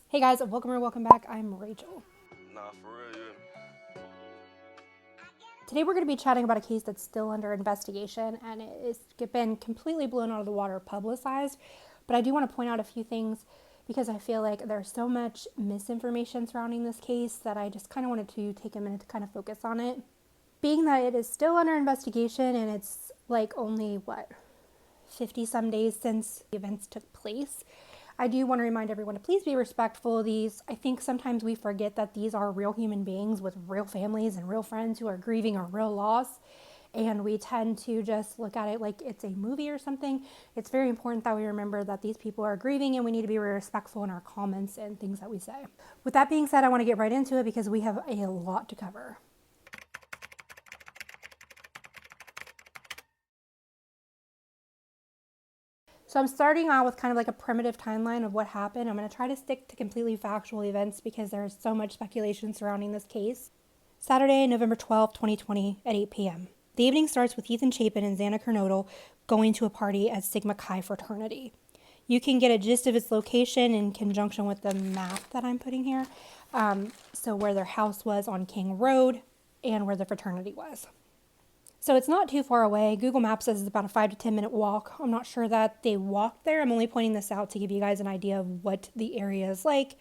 Hey guys, welcome or welcome back. I'm Rachel. Nah, for real, yeah. Today we're going to be chatting about a case that's still under investigation and it's been completely blown out of the water, publicized. But I do want to point out a few things because I feel like there's so much misinformation surrounding this case that I just kind of wanted to take a minute to kind of focus on it. Being that it is still under investigation and it's like only 50 some days since the events took place, I do want to remind everyone to please be respectful of these. I think sometimes we forget that these are real human beings with real families and real friends who are grieving a real loss. And we tend to just look at it like it's a movie or something. It's very important that we remember that these people are grieving and we need to be respectful in our comments and things that we say. With that being said, I want to get right into it because we have a lot to cover. So I'm starting out with kind of like a primitive timeline of what happened. I'm going to try to stick to completely factual events because there's so much speculation surrounding this case. Saturday, November 12, 2020 at 8 p.m. The evening starts with Ethan Chapin and Xana Kernodle going to a party at Sigma Chi fraternity. You can get a gist of its location in conjunction with the map that I'm putting here. So where their house was on King Road and where the fraternity was. So it's not too far away. Google Maps says it's about a 5 to 10 minute walk. I'm not sure that they walked there. I'm only pointing this out to give you guys an idea of what the area is like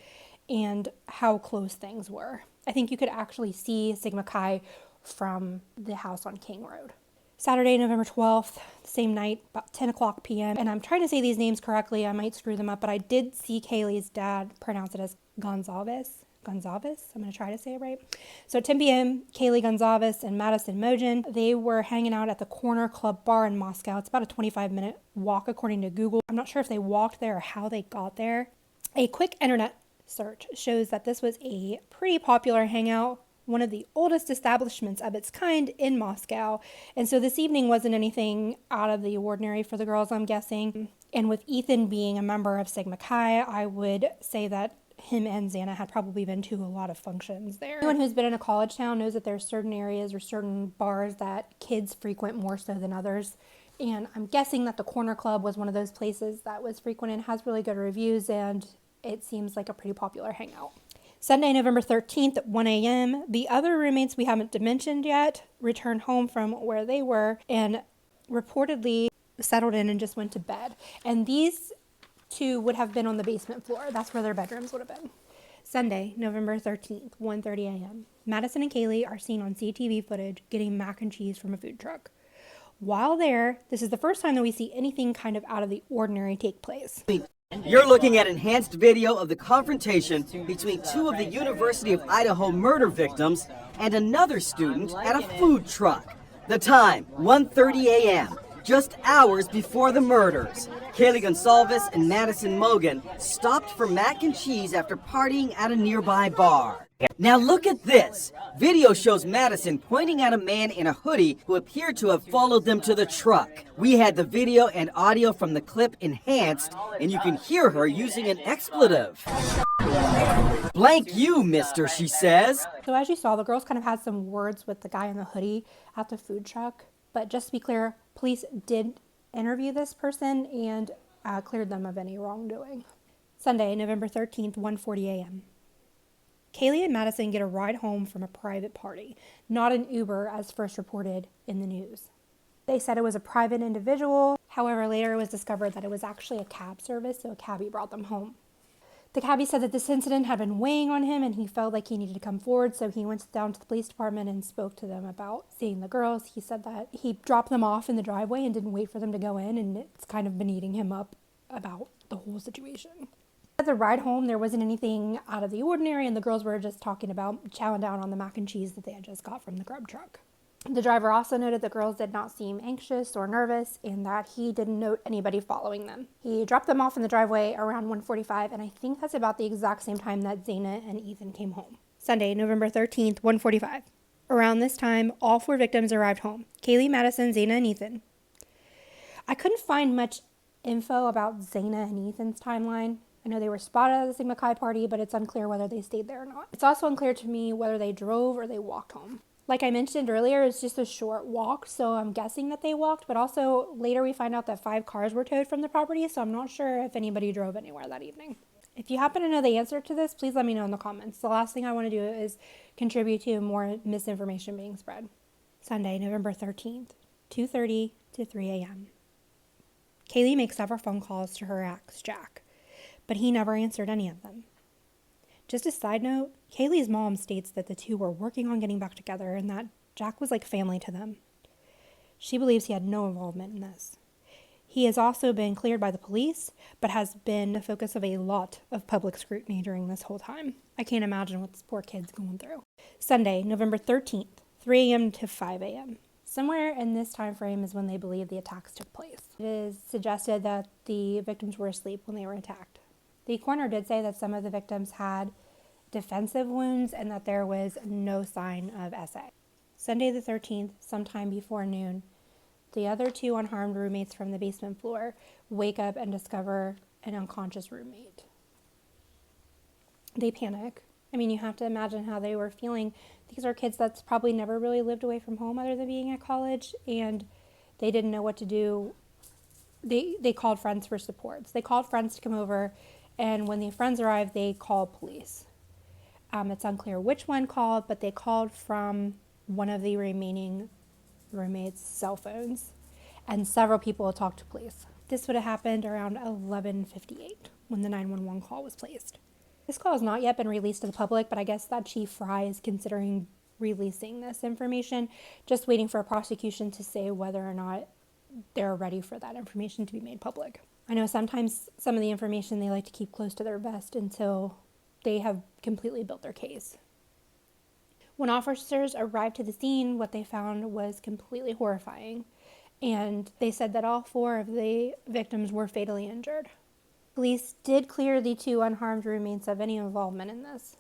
and how close things were. I think you could actually see Sigma Chi from the house on King Road. Saturday, November 12th, same night, about 10 o'clock p.m. And I'm trying to say these names correctly. I might screw them up, but I did see Kaylee's dad pronounce it as Gonzalez. I'm going to try to say it right. So at 10 p.m., Kaylee Gonzalez and Madison Mogen, they were hanging out at the Corner Club Bar in Moscow. It's about a 25-minute walk according to Google. I'm not sure if they walked there or how they got there. A quick internet search shows that this was a pretty popular hangout, one of the oldest establishments of its kind in Moscow. And so this evening wasn't anything out of the ordinary for the girls, I'm guessing. And with Ethan being a member of Sigma Chi, I would say that him and Xana had probably been to a lot of functions there. Anyone who's been in a college town knows that there's certain areas or certain bars that kids frequent more so than others. And I'm guessing that the Corner Club was one of those places that was frequent and has really good reviews, and it seems like a pretty popular hangout. Sunday, November 13th at 1 a.m., the other roommates we haven't mentioned yet returned home from where they were and reportedly settled in and just went to bed. And these two would have been on the basement floor. That's where their bedrooms would have been. Sunday, November 13th, 1:30 a.m. Madison and Kaylee are seen on CTV footage getting mac and cheese from a food truck. While there, this is the first time that we see anything kind of out of the ordinary take place. You're looking at enhanced video of the confrontation between two of the University of Idaho murder victims and another student at a food truck. The time, 1:30 a.m., just hours before the murders. Kaylee Gonzalez and Madison Mogen stopped for mac and cheese after partying at a nearby bar. Now look at this. Video shows Madison pointing at a man in a hoodie who appeared to have followed them to the truck. We had the video and audio from the clip enhanced, and you can hear her using an expletive. Blank you, mister, she says. So as you saw, the girls kind of had some words with the guy in the hoodie at the food truck. But just to be clear, police did interview this person and cleared them of any wrongdoing. Sunday, November 13th, 1:40 a.m. Kaylee and Madison get a ride home from a private party, not an Uber as first reported in the news. They said it was a private individual. However, later it was discovered that it was actually a cab service, so a cabbie brought them home. The cabbie said that this incident had been weighing on him and he felt like he needed to come forward, so he went down to the police department and spoke to them about seeing the girls. He said that he dropped them off in the driveway and didn't wait for them to go in, and it's kind of been eating him up about the whole situation. At the ride home, there wasn't anything out of the ordinary, and the girls were just talking about chowing down on the mac and cheese that they had just got from the grub truck. The driver also noted the girls did not seem anxious or nervous and that he didn't note anybody following them. He dropped them off in the driveway around 1:45, and I think that's about the exact same time that Xana and Ethan came home. Sunday, November 13th, 1:45. Around this time, all four victims arrived home. Kaylee, Madison, Xana, and Ethan. I couldn't find much info about Xana and Ethan's timeline. I know they were spotted at the Sigma Chi party, but it's unclear whether they stayed there or not. It's also unclear to me whether they drove or they walked home. Like I mentioned earlier, it's just a short walk, so I'm guessing that they walked, but also later we find out that 5 cars were towed from the property, so I'm not sure if anybody drove anywhere that evening. If you happen to know the answer to this, please let me know in the comments. The last thing I want to do is contribute to more misinformation being spread. Sunday, November 13th, 2:30 to 3 a.m. Kaylee makes several phone calls to her ex, Jack, but he never answered any of them. Just a side note, Kaylee's mom states that the two were working on getting back together and that Jack was like family to them. She believes he had no involvement in this. He has also been cleared by the police, but has been the focus of a lot of public scrutiny during this whole time. I can't imagine what this poor kid's going through. Sunday, November 13th, 3 a.m. to 5 a.m. Somewhere in this time frame is when they believe the attacks took place. It is suggested that the victims were asleep when they were attacked. The coroner did say that some of the victims had defensive wounds and that there was no sign of SA. Sunday the 13th, sometime before noon, the other two unharmed roommates from the basement floor wake up and discover an unconscious roommate. They panic. I mean, you have to imagine how they were feeling. These are kids that's probably never really lived away from home other than being at college, and they didn't know what to do. They called friends for supports. They called friends to come over, and when the friends arrived, they called police. It's unclear which one called, but they called from one of the remaining roommates' cell phones, and several people talked to police. This would have happened around 11:58 when the 911 call was placed. This call has not yet been released to the public, but I guess that Chief Fry is considering releasing this information, just waiting for a prosecution to say whether or not they're ready for that information to be made public. I know sometimes some of the information they like to keep close to their vest until they have completely built their case. When officers arrived to the scene, what they found was completely horrifying, and they said that all 4 of the victims were fatally injured. Police did clear the 2 unharmed roommates of any involvement in this.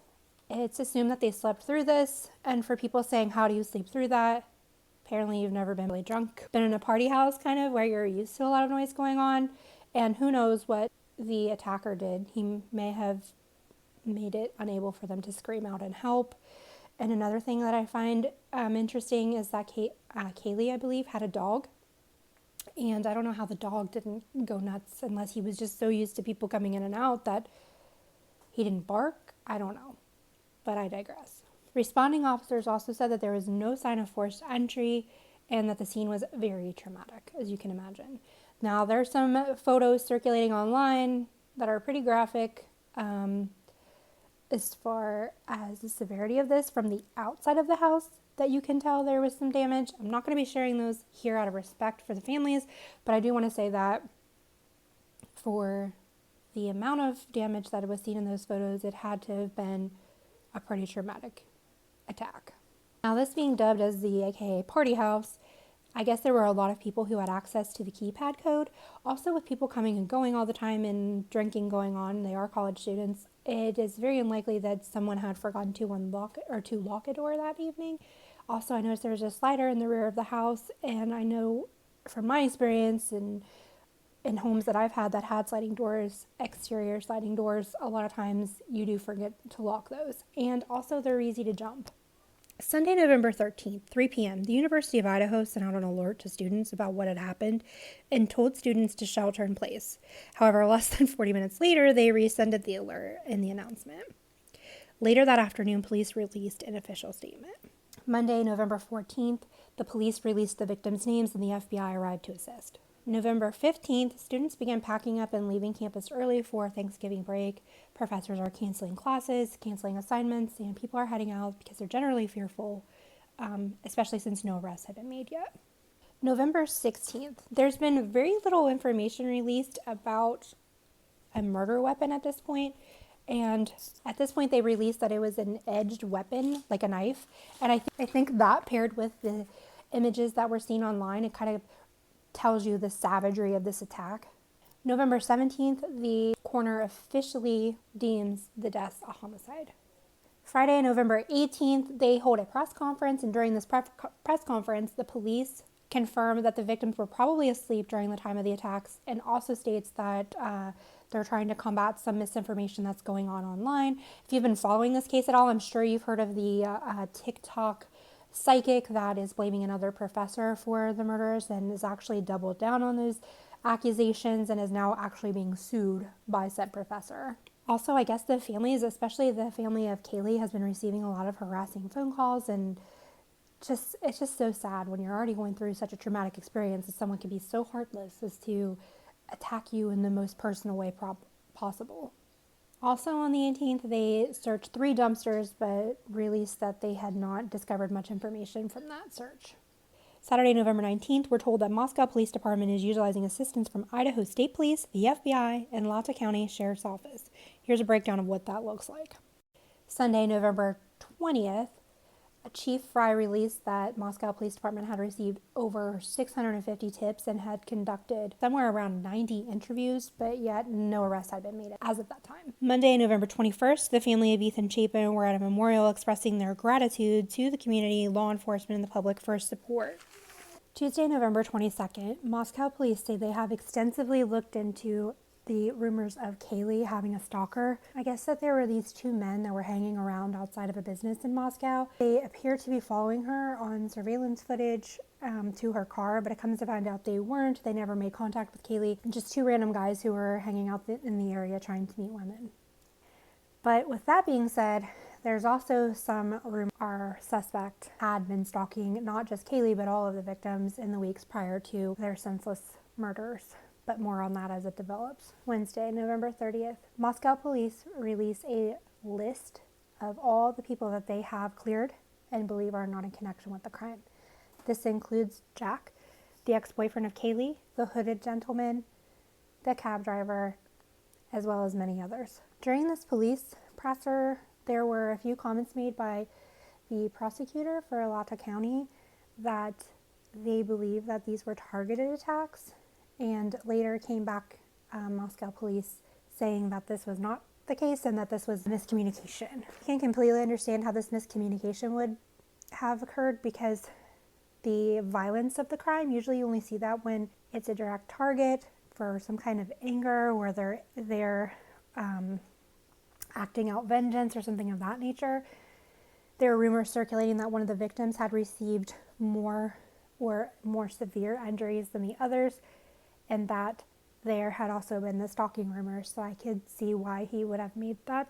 It's assumed that they slept through this, and for people saying, how do you sleep through that? Apparently you've never been really drunk, been in a party house kind of where you're used to a lot of noise going on, and who knows what the attacker did. He may have made it unable for them to scream out and help. And another thing that I find interesting is that Kaylee, I believe, had a dog. And I don't know how the dog didn't go nuts unless he was just so used to people coming in and out that he didn't bark. I don't know. But I digress. Responding officers also said that there was no sign of forced entry and that the scene was very traumatic, as you can imagine. Now, there's some photos circulating online that are pretty graphic. As far as the severity of this from the outside of the house, that you can tell there was some damage. I'm not going to be sharing those here out of respect for the families, but I do want to say that for the amount of damage that was seen in those photos, it had to have been a pretty traumatic attack. Now, this being dubbed as the AKA party house, I guess there were a lot of people who had access to the keypad code. Also, with people coming and going all the time and drinking going on, they are college students. It is very unlikely that someone had forgotten to unlock or to lock a door that evening. Also, I noticed there was a slider in the rear of the house, and I know from my experience in homes that I've had that had sliding doors, exterior sliding doors, a lot of times you do forget to lock those. And also, they're easy to jump. Sunday, November 13th, 3 p.m., the University of Idaho sent out an alert to students about what had happened and told students to shelter in place. However, less than 40 minutes later, they rescinded the alert in the announcement. Later that afternoon, police released an official statement. Monday, November 14th, the police released the victims' names and the FBI arrived to assist. November 15th, students began packing up and leaving campus early for Thanksgiving break. Professors are canceling classes, canceling assignments, and people are heading out because they're generally fearful, especially since no arrests have been made yet. November 16th, there's been very little information released about a murder weapon at this point. And at this point, they released that it was an edged weapon, like a knife. And I think that paired with the images that were seen online, it kind of tells you the savagery of this attack. November 17th, the coroner officially deems the deaths a homicide. Friday, November 18th, they hold a press conference, and during this press conference, the police confirmed that the victims were probably asleep during the time of the attacks, and also states that they're trying to combat some misinformation that's going on online. If you've been following this case at all, I'm sure you've heard of the TikTok psychic that is blaming another professor for the murders and is actually doubled down on those accusations and is now actually being sued by said professor. Also, I guess the families, especially the family of Kaylee, has been receiving a lot of harassing phone calls, and it's just so sad when you're already going through such a traumatic experience that someone can be so heartless as to attack you in the most personal way possible. Also on the 18th, they searched 3 dumpsters, but released that they had not discovered much information from that search. Saturday, November 19th, we're told that Moscow Police Department is utilizing assistance from Idaho State Police, the FBI, and Latah County Sheriff's Office. Here's a breakdown of what that looks like. Sunday, November 20th, Chief Fry released that Moscow Police Department had received over 650 tips and had conducted somewhere around 90 interviews, but yet no arrests had been made as of that time. Monday, November 21st, the family of Ethan Chapin were at a memorial expressing their gratitude to the community, law enforcement, and the public for support. Tuesday, November 22nd, Moscow police say they have extensively looked into the rumors of Kaylee having a stalker. I guess that there were these 2 men that were hanging around outside of a business in Moscow. They appear to be following her on surveillance footage to her car, but it comes to find out they weren't. They never made contact with Kaylee. Just 2 random guys who were hanging out in the area trying to meet women. But with that being said, there's also some rumor our suspect had been stalking not just Kaylee, but all of the victims in the weeks prior to their senseless murders. But more on that as it develops. Wednesday, November 30th, Moscow police release a list of all the people that they have cleared and believe are not in connection with the crime. This includes Jack, the ex-boyfriend of Kaylee, the hooded gentleman, the cab driver, as well as many others. During this police presser, there were a few comments made by the prosecutor for Latah County that they believe that these were targeted attacks, and later came back, Moscow police, saying that this was not the case and that this was miscommunication. I can't completely understand how this miscommunication would have occurred, because the violence of the crime, usually you only see that when it's a direct target for some kind of anger, or they're acting out vengeance or something of that nature. There are rumors circulating that one of the victims had received more severe injuries than the others, and that there had also been the stalking rumors. So I could see why he would have made that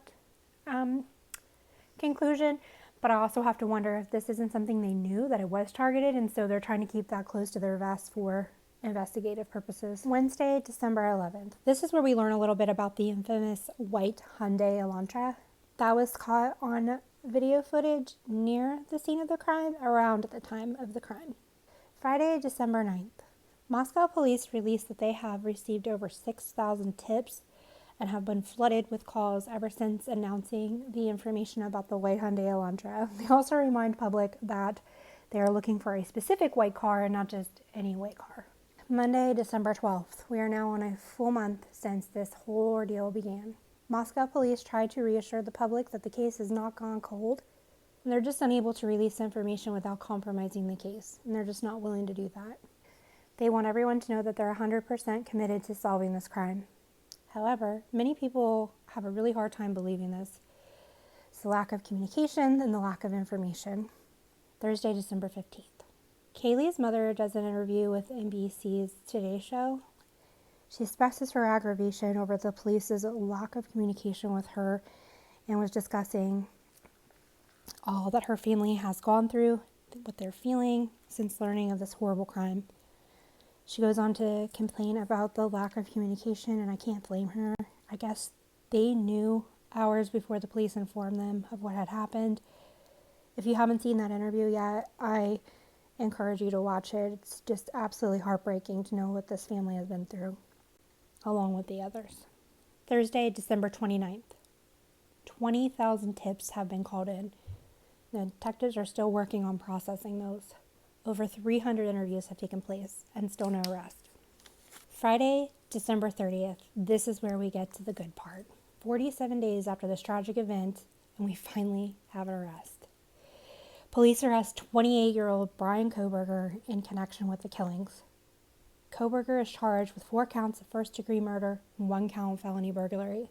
conclusion. But I also have to wonder if this isn't something they knew, that it was targeted, and so they're trying to keep that close to their vest for investigative purposes. Wednesday, December 11th. This is where we learn a little bit about the infamous white Hyundai Elantra that was caught on video footage near the scene of the crime around the time of the crime. Friday, December 9th. Moscow police released that they have received over 6,000 tips and have been flooded with calls ever since announcing the information about the white Hyundai Elantra. They also remind public that they are looking for a specific white car and not just any white car. Monday, December 12th. We are now on a full month since this whole ordeal began. Moscow police tried to reassure the public that the case has not gone cold, and they're just unable to release information without compromising the case, and they're just not willing to do that. They want everyone to know that they're 100% committed to solving this crime. However, many people have a really hard time believing this. It's the lack of communication and the lack of information. Thursday, December 15th. Kaylee's mother does an interview with NBC's Today Show. She expresses her aggravation over the police's lack of communication with her and was discussing all that her family has gone through, what they're feeling since learning of this horrible crime. She goes on to complain about the lack of communication, and I can't blame her. I guess they knew hours before the police informed them of what had happened. If you haven't seen that interview yet, I encourage you to watch it. It's just absolutely heartbreaking to know what this family has been through, along with the others. Thursday, December 29th. 20,000 tips have been called in. The detectives are still working on processing those. Over 300 interviews have taken place and still no arrest. Friday, December 30th. This is where we get to the good part. 47 days after this tragic event, and we finally have an arrest. Police arrest 28-year-old Bryan Kohberger in connection with the killings. Kohberger is charged with 4 counts of first-degree murder and 1 count of felony burglary.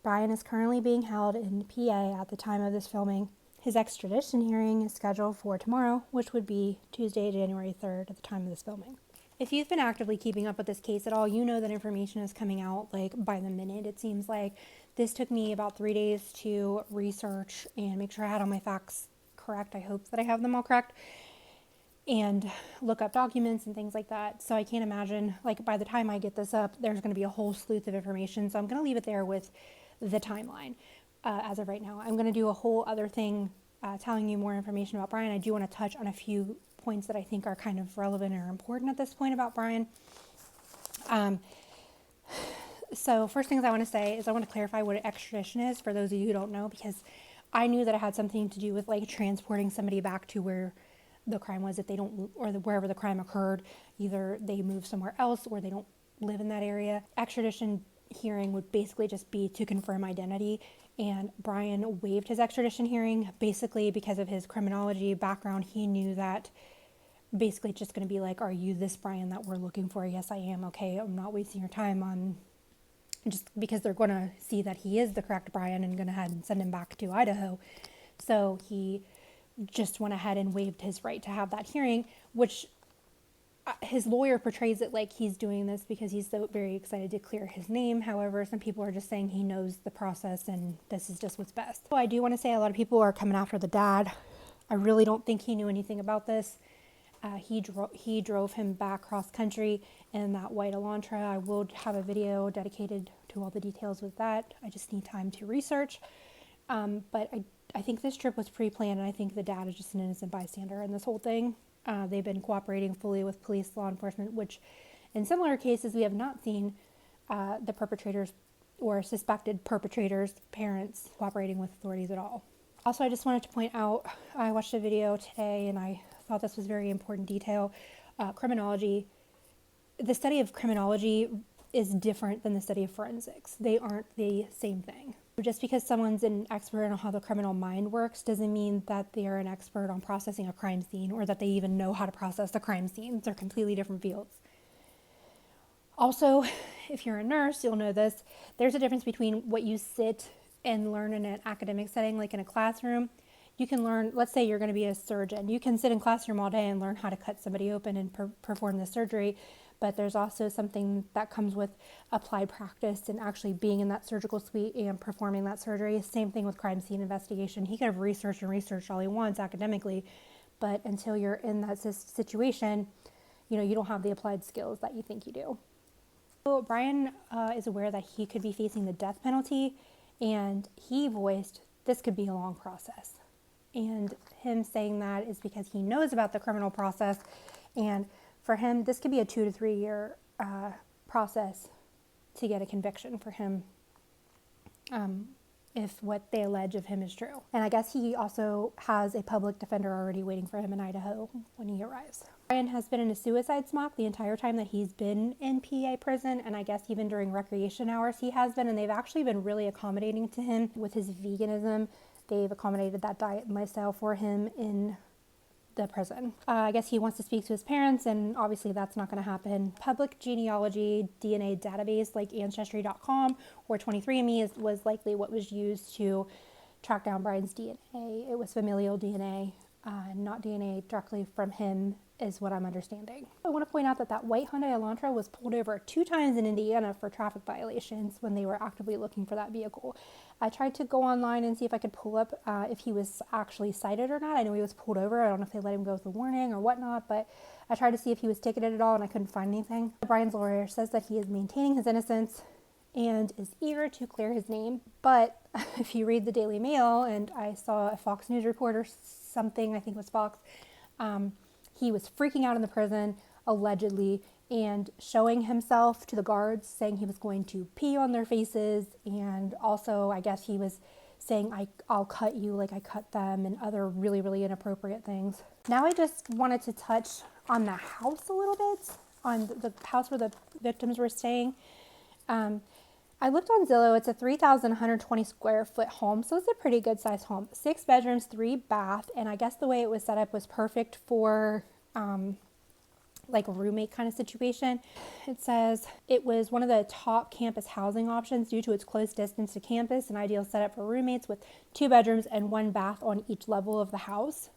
Bryan is currently being held in PA at the time of this filming. His extradition hearing is scheduled for tomorrow, which would be Tuesday, January 3rd at the time of this filming. If you've been actively keeping up with this case at all, you know that information is coming out like by the minute. It seems like This took me about 3 days to research and make sure I had all my facts correct. I hope that I have them all correct, and look up documents and things like that. So I can't imagine, like, by the time I get this up, there's going to be a whole sleuth of information. So I'm going to leave it there with the timeline as of right now. I'm going to do a whole other thing telling you more information about Bryan. I do want to touch on a few points that I think are kind of relevant or important at this point about Bryan. So first things I want to say is I want to clarify what extradition is for those of you who don't know, because I knew that it had something to do with like transporting somebody back to where the crime was if they don't, or wherever the crime occurred. Either they move somewhere else or they don't live in that area. Extradition hearing would basically just be to confirm identity, and Bryan waived his extradition hearing basically because of his criminology background. He knew that basically it's just going to be like, are you this Bryan that we're looking for? Yes, I am. Okay, I'm not wasting your time on, just because they're going to see that he is the correct Bryan and going to head and send him back to Idaho. So he just went ahead and waived his right to have that hearing, which his lawyer portrays it like he's doing this because he's so very excited to clear his name. However, some people are just saying he knows the process and this is just what's best. So I do want to say a lot of people are coming after the dad. I really don't think he knew anything about this. He drove him back cross country in that white Elantra. I will have a video dedicated to all the details with that. I just need time to research. But I think this trip was pre-planned, and I think the dad is just an innocent bystander in this whole thing. They've been cooperating fully with police, law enforcement, which in similar cases we have not seen the perpetrators or suspected perpetrators' parents cooperating with authorities at all. Also, I just wanted to point out, I watched a video today and I thought this was very important detail. Criminology, the study of criminology is different than the study of forensics. They aren't the same thing. Just because someone's an expert on how the criminal mind works doesn't mean that they are an expert on processing a crime scene or that they even know how to process the crime scene. They're completely different fields. Also, if you're a nurse, you'll know this. There's a difference between what you sit and learn in an academic setting, like in a classroom. You can learn, let's say you're going to be a surgeon. You can sit in classroom all day and learn how to cut somebody open and perform the surgery. But there's also something that comes with applied practice and actually being in that surgical suite and performing that surgery. Same thing with crime scene investigation. He could have researched all he wants academically, but until you're in that situation, you don't have the applied skills that you think you do. So Bryan is aware that he could be facing the death penalty, and he voiced this could be a long process. And him saying that is because he knows about the criminal process, and for him, this could be a 2 to 3 year process to get a conviction for him if what they allege of him is true. And I guess he also has a public defender already waiting for him in Idaho when he arrives. Bryan has been in a suicide smock the entire time that he's been in PA prison, and I guess even during recreation hours he has been, and they've actually been really accommodating to him with his veganism. They've accommodated that diet and lifestyle for him in the prison. I guess he wants to speak to his parents, and obviously that's not going to happen. Public genealogy DNA database like Ancestry.com or 23andMe was likely what was used to track down Bryan's DNA. It was familial DNA, not DNA directly from him, is what I'm understanding. I want to point out that white Hyundai Elantra was pulled over 2 times in Indiana for traffic violations when they were actively looking for that vehicle. I tried to go online and see if I could pull up if he was actually cited or not. I know he was pulled over. I don't know if they let him go with a warning or whatnot, but I tried to see if he was ticketed at all and I couldn't find anything. Bryan's lawyer says that he is maintaining his innocence and is eager to clear his name. But if you read the Daily Mail, and I saw a Fox News reporter, something, I think it was Fox, he was freaking out in the prison, allegedly, and showing himself to the guards, saying he was going to pee on their faces, and also I guess he was saying, I'll cut you like I cut them, and other really, really inappropriate things. Now I just wanted to touch on the house a little bit, on the house where the victims were staying. I looked on Zillow. It's a 3,120 square foot home, so it's a pretty good sized home. 6 bedrooms, 3 bath, and I guess the way it was set up was perfect for like a roommate kind of situation. It says it was one of the top campus housing options due to its close distance to campus, an ideal setup for roommates with 2 bedrooms and 1 bath on each level of the house.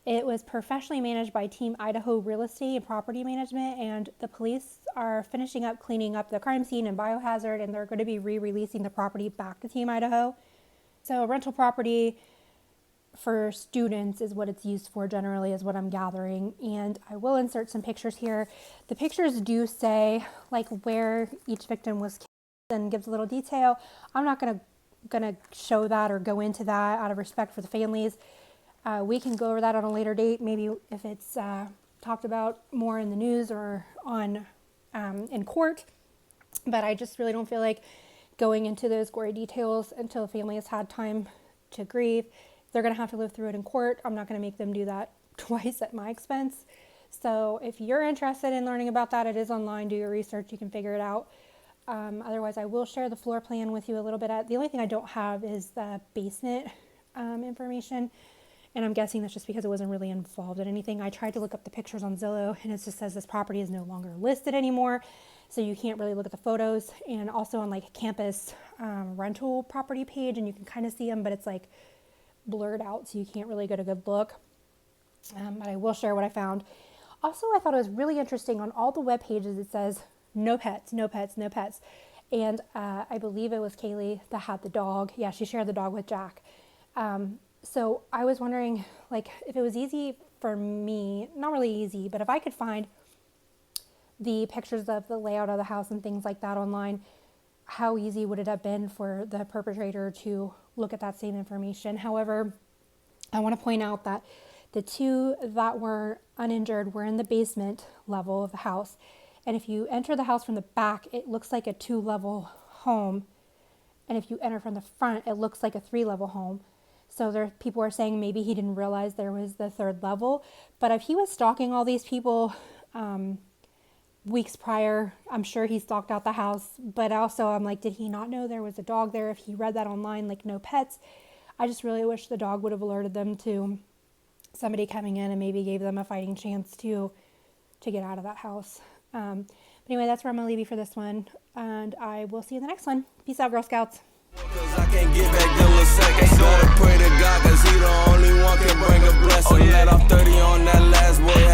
It was professionally managed by Team Idaho Real Estate and Property Management, and the police are finishing up cleaning up the crime scene and biohazard, and they're going to be re-releasing the property back to Team Idaho. So rental property for students is what it's used for generally, is what I'm gathering. And I will insert some pictures here. The pictures do say like where each victim was killed and gives a little detail. I'm not gonna show that or go into that out of respect for the families. We can go over that on a later date, maybe if it's talked about more in the news or on in court. But I just really don't feel like going into those gory details until the family has had time to grieve. They're going to have to live through it in court. I'm not going to make them do that twice at my expense. So if you're interested in learning about that, it is online. Do your research. You can figure it out. Otherwise, I will share the floor plan with you a little bit. The only thing I don't have is the basement information. And I'm guessing that's just because it wasn't really involved in anything. I tried to look up the pictures on Zillow, and it just says this property is no longer listed anymore. So you can't really look at the photos. And also on like campus rental property page, and you can kind of see them, but it's like blurred out, so you can't really get a good look. But I will share what I found. Also, I thought it was really interesting on all the web pages, it says no pets, no pets, no pets. And I believe it was Kaylee that had the dog. Yeah, she shared the dog with Jack. So I was wondering, like, if it was easy for me, not really easy, but if I could find the pictures of the layout of the house and things like that online, how easy would it have been for the perpetrator to look at that same information? However, I want to point out that the two that were uninjured were in the basement level of the house. And if you enter the house from the back, it looks like a 2-level home. And if you enter from the front, it looks like a 3-level home. So people are saying maybe he didn't realize there was the 3rd level. But if he was stalking all these people weeks prior, I'm sure he stalked out the house. But also I'm like, did he not know there was a dog there? If he read that online, like no pets, I just really wish the dog would have alerted them to somebody coming in and maybe gave them a fighting chance to get out of that house. But anyway, that's where I'm gonna leave you for this one, and I will see you in the next one. Peace out, Girl Scouts. Cause I can't get back them little seconds. Gotta pray to God, cause he the only one can bring a blessing. Let off 30 on that last word.